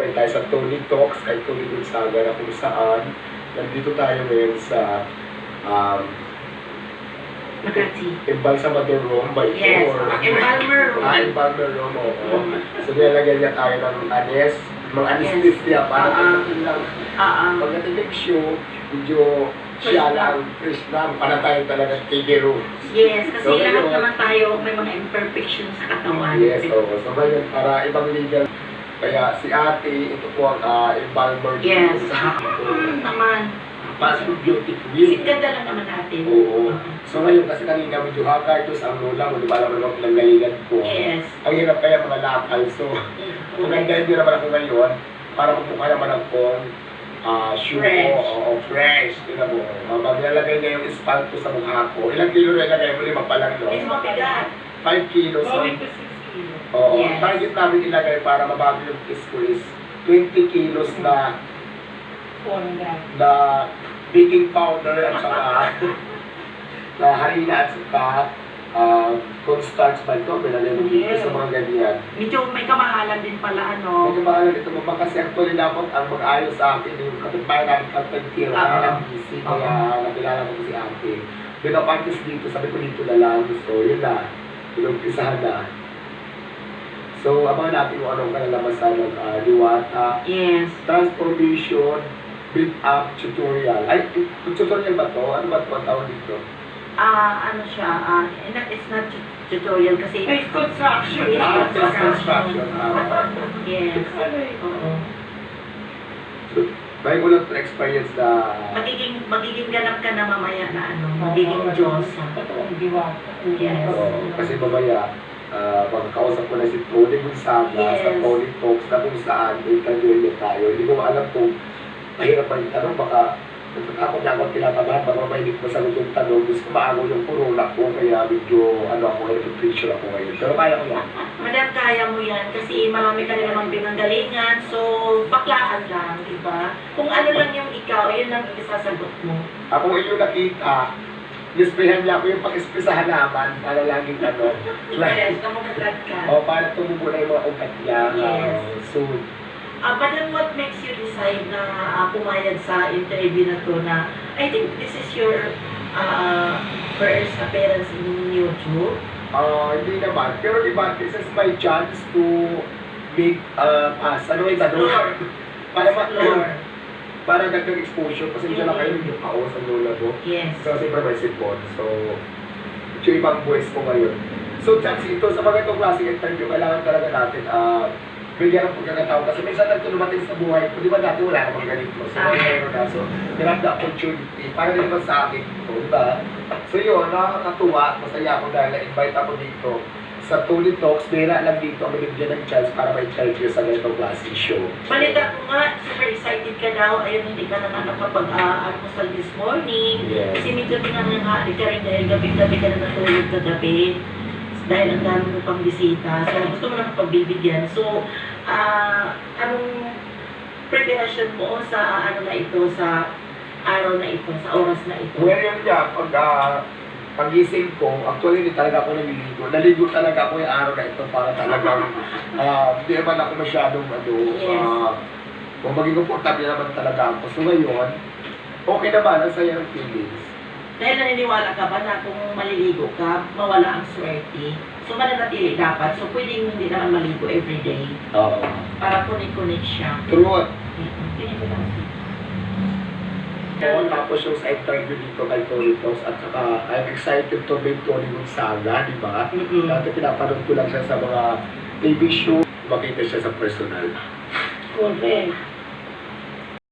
nag-invite tayo sa Tony Talks kay Tony Gonzaga na kung saan nandito tayo ngayon sa Makati. Embalsamador Room by Yes, Embalmer Room. Embalmer Room, oo. So nilalagyan niya tayo ng anes, mga anesthesia para pagdating lang. Pagdating ng show, medyo siya lang, fresh lang, para tayo talaga tigero. Yes, kasi So, lahat yun. naman tayo may mga imperfections sa katawan. Yes, oo. So ngayon, para ibang legal. Kaya si ate, ito po ang embalmer. Yes. Ito, Naman. Passion Beauty Kasi Queen. ganda lang naman natin. Oo. So ngayon, kasi kanina medyo hakardos ang lola mo, di ba alam mo naman pinanggalingan ko. Yes. Ang hirap kaya mga lakal. So, maganda hindi naman ako ngayon, para magmukha naman akong shoe Fresh. ko, fresh. Tingnan mo, maglalagay niya yung espalto sa mukha ko. Ilang kilo na ilagay mo? 5 pa lang, no? It's mabigat. 5 kilos. So, Going to 6 kilos. oo, Yes. target namin ilagay para mabago yung kiss ko is 20 kilos na baking powder at saka na harina at saka cornstarch ba ito? Binalay mo dito sa mga ganyan. Medyo may kamahalan din pala, ano. Medyo maalam ito mo kasi actually dapat ang mag-ayos sa akin yung kapitbahay namin Carpentier na busy kaya nakilala ko si ate. Pinapantis dito, sabi ko dito na lang. So yun na, pinumpisahan na. So abangan natin kung anong kalalabasan ng Diwata. Yes. Transformation, build up, tutorial. Ay, tutorial ba to? Ano ba ito ang tawag dito? Ano siya, it's not tutorial kasi Face construction. Face Just construction. Yes. Ano yun? Oo. So, bago ko lang ito experience na Magiging ganap ka na mamaya na ano, magiging Diyos. Totoong diwata. Yes. kasi mamaya, magkakausap ko na si Tony Gonzaga Yes. sa Tony Talks na kung saan interviewin niya tayo. Hindi ko alam kung mahirap ba yung tanong, baka ako na ako tinatabahan, baka mahilig masagot yung tanong, gusto ko maago yung corona ko, kaya medyo ako ngayon, picture ako ngayon. Pero kaya ko yan. Madam, kaya mo yan kasi marami ka rin naman pinanggalingan, so baklaan lang, di ba? Kung ano lang yung ikaw, yun lang isasagot mo. Ako yung nakita, nisprehan niya ako yung pag-espresahan naman para laging Yes, kamukagat ka. para tumubo na yung mga ugat niya. Yes. Soon. But then what makes you decide na pumayag sa interview na to na I think this is your first appearance in YouTube? Hindi naman. Pero diba, this is my chance to make pass. Ano yung tanong? Para dagdag exposure. Kasi dyan na kayo yung kao sa lola ko. Yes. Kasi may sipon. So, ito yung ibang voice ko ngayon. So, chance ito, sa mga itong klaseng interview, kailangan talaga natin bigyan ng pagkakataon. Kasi minsan nagtulumating sa buhay ko, di ba dati wala namang ganito. So, mayroon na. So, grab the opportunity. Para din naman sa akin ito, di ba? So, yun, nakakatuwa. Masaya ako dahil na-invite ako dito sa Tony Talks. Bira lang dito ang binigyan ng chance para ma-interview sa ganitong klaseng show. Balita ko nga, super excited ka daw. Ayun, hindi ka na nakapag-almusal this morning. Yes. Kasi medyo tinanghali ka rin dahil gabi-gabi ka na natulog kagabi. Dahil ang dami mo pang bisita. So, gusto mo na pagbibigyan. So, anong preparation mo sa ano na ito, sa araw na ito, sa oras na ito? Well, yun nga, pagising ko, actually hindi talaga ako naliligo. Naligo talaga ako yung araw na ito para talagang hindi naman ako masyadong kung maging komportable naman talaga ako. So ngayon, okay naman, ang saya ng feelings. Dahil naniniwala ka ba na kung maliligo ka, mawala ang swerte? So, mananatili dapat. So, pwedeng hindi naman maligo everyday. Oo. Para connect siya. True. Tingin ko lang. Tapos yung sa interview dito kay Tony Talks at saka I'm excited to meet Tony Gonzaga, di ba? Dati pinapanood ko lang siya sa mga TV show, makita siya sa personal. Correct.